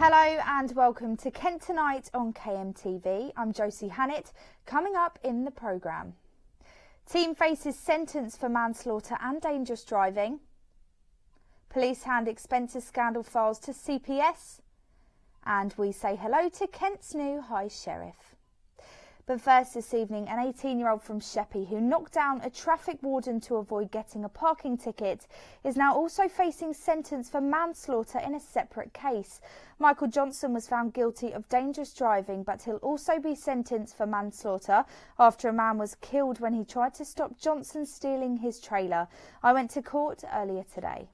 Hello and welcome to Kent Tonight on KMTV. I'm Josie Hannett. Coming up in the programme. Team faces sentence for manslaughter and dangerous driving. Police hand expenses scandal files to CPS. And we say hello to Kent's new High Sheriff. But first this evening, an 18-year-old from Sheppey who knocked down a traffic warden to avoid getting a parking ticket is now also facing sentence for manslaughter in a separate case. Michael Johnson was found guilty of dangerous driving, but he'll also be sentenced for manslaughter after a man was killed when he tried to stop Johnson stealing his trailer. I went to court earlier today.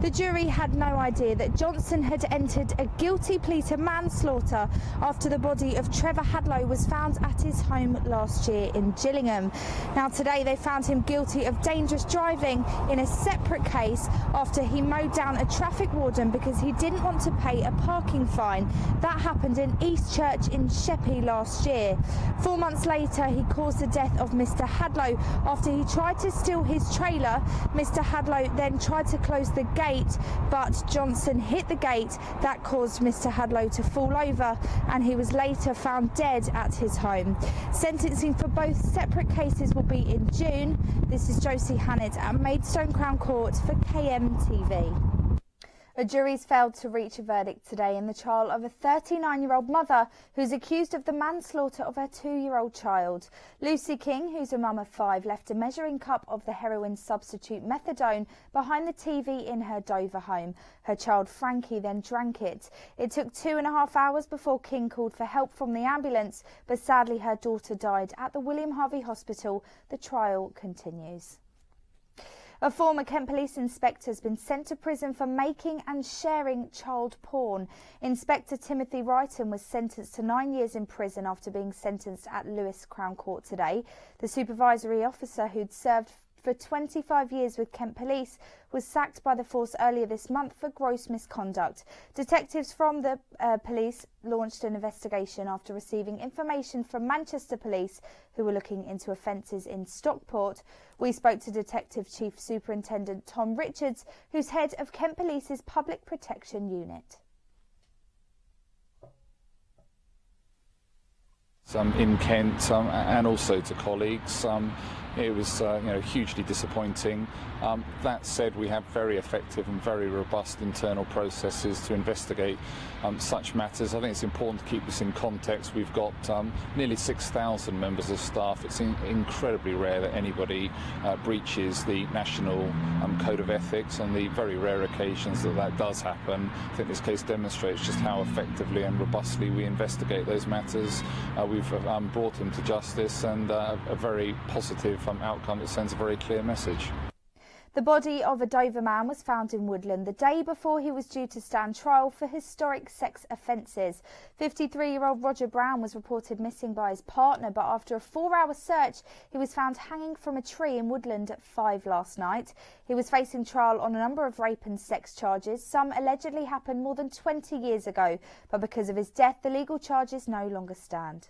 The jury had no idea that Johnson had entered a guilty plea to manslaughter after the body of Trevor Hadlow was found at his home last year in Gillingham. Now today they found him guilty of dangerous driving in a separate case after he mowed down a traffic warden because he didn't want to pay a parking fine. That happened in East Church in Sheppey last year. 4 months later he caused the death of Mr Hadlow after he tried to steal his trailer. Mr Hadlow then tried to close the gate, but Johnson hit the gate. That caused Mr Hadlow to fall over and he was later found dead at his home. Sentencing for both separate cases will be in June. This is Josie Hannett at Maidstone Crown Court for KMTV. A jury's failed to reach a verdict today in the trial of a 39-year-old mother who's accused of the manslaughter of her 2-year-old child. Lucy King, who's a mum of 5, left a measuring cup of the heroin substitute methadone behind the TV in her Dover home. Her child Frankie then drank it. It took 2.5 hours before King called for help from the ambulance, but sadly her daughter died at the William Harvey Hospital. The trial continues. A former Kent Police inspector has been sent to prison for making and sharing child porn. Inspector Timothy Wrighton was sentenced to 9 years in prison after being sentenced at Lewes Crown Court today. The supervisory officer, who'd served for 25 years with Kent Police, was sacked by the force earlier this month for gross misconduct. Detectives from the police launched an investigation after receiving information from Manchester Police, who were looking into offences in Stockport. We spoke to Detective Chief Superintendent Tom Richards, who's head of Kent Police's Public Protection Unit. In Kent and also to colleagues. It was hugely disappointing. That said, we have very effective and very robust internal processes to investigate such matters. I think it's important to keep this in context. We've got nearly 6,000 members of staff. It's incredibly rare that anybody breaches the National Code of Ethics. On the very rare occasions that does happen, I think this case demonstrates just how effectively and robustly we investigate those matters. We've brought them to justice, and a very positive outcome that sends a very clear message. The body of a Dover man was found in Woodland the day before he was due to stand trial for historic sex offences. 53-year-old Roger Brown was reported missing by his partner, but after a 4-hour search, he was found hanging from a tree in Woodland at 5 last night. He was facing trial on a number of rape and sex charges. Some allegedly happened more than 20 years ago, but because of his death, the legal charges no longer stand.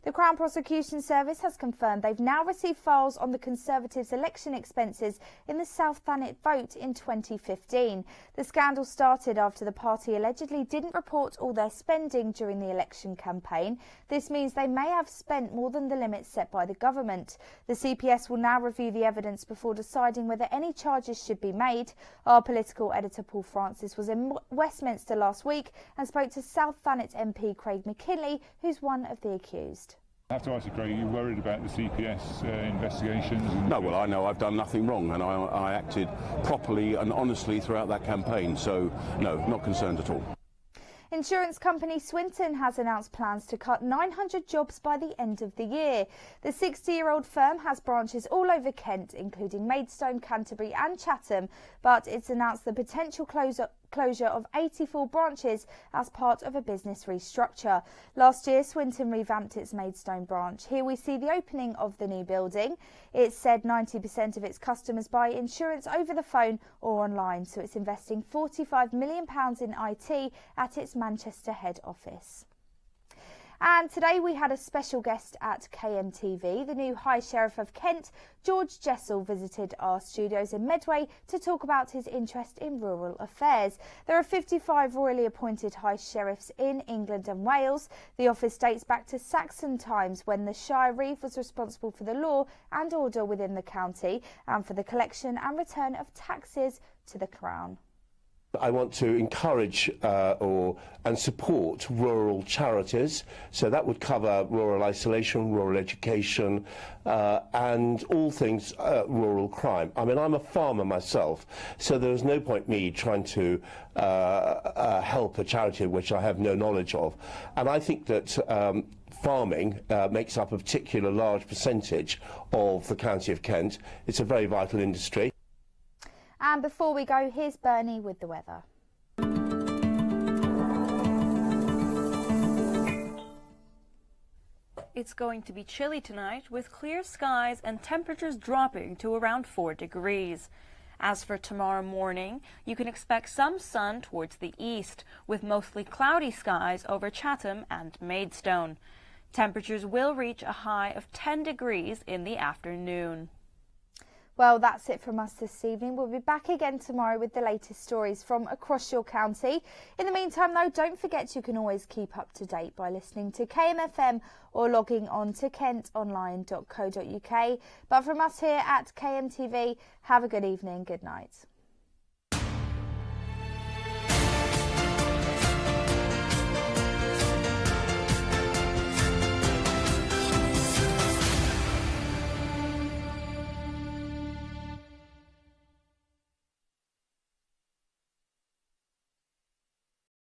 The Crown Prosecution Service has confirmed they've now received files on the Conservatives' election expenses in the South Thanet vote in 2015. The scandal started after the party allegedly didn't report all their spending during the election campaign. This means they may have spent more than the limit set by the government. The CPS will now review the evidence before deciding whether any charges should be made. Our political editor Paul Francis was in Westminster last week and spoke to South Thanet MP Craig McKinley, who's one of the accused. I have to ask you, Craig, are you worried about the CPS investigations? No, well, I know I've done nothing wrong, and I acted properly and honestly throughout that campaign, so no, not concerned at all. Insurance company Swinton has announced plans to cut 900 jobs by the end of the year. The 60-year-old firm has branches all over Kent, including Maidstone, Canterbury and Chatham, but it's announced the potential closure of 84 branches as part of a business restructure. Last year, Swinton revamped its Maidstone branch. Here we see the opening of the new building. It's said 90% of its customers buy insurance over the phone or online, so it's investing £45 million in IT at its Manchester head office. And today we had a special guest at KMTV. The new High Sheriff of Kent, George Jessel, visited our studios in Medway to talk about his interest in rural affairs. There are 55 royally appointed High Sheriffs in England and Wales. The office dates back to Saxon times when the Shire Reeve was responsible for the law and order within the county and for the collection and return of taxes to the Crown. I want to encourage and support rural charities, so that would cover rural isolation, rural education, and all things rural crime. I mean, I'm a farmer myself, so there's no point me trying to help a charity which I have no knowledge of. And I think that farming makes up a particular large percentage of the county of Kent. It's a very vital industry. And before we go, here's Bernie with the weather. It's going to be chilly tonight with clear skies and temperatures dropping to around 4 degrees. As for tomorrow morning, you can expect some sun towards the east with mostly cloudy skies over Chatham and Maidstone. Temperatures will reach a high of 10 degrees in the afternoon. Well, that's it from us this evening. We'll be back again tomorrow with the latest stories from across your county. In the meantime, though, don't forget you can always keep up to date by listening to KMFM or logging on to kentonline.co.uk. But from us here at KMTV, have a good evening. Good night.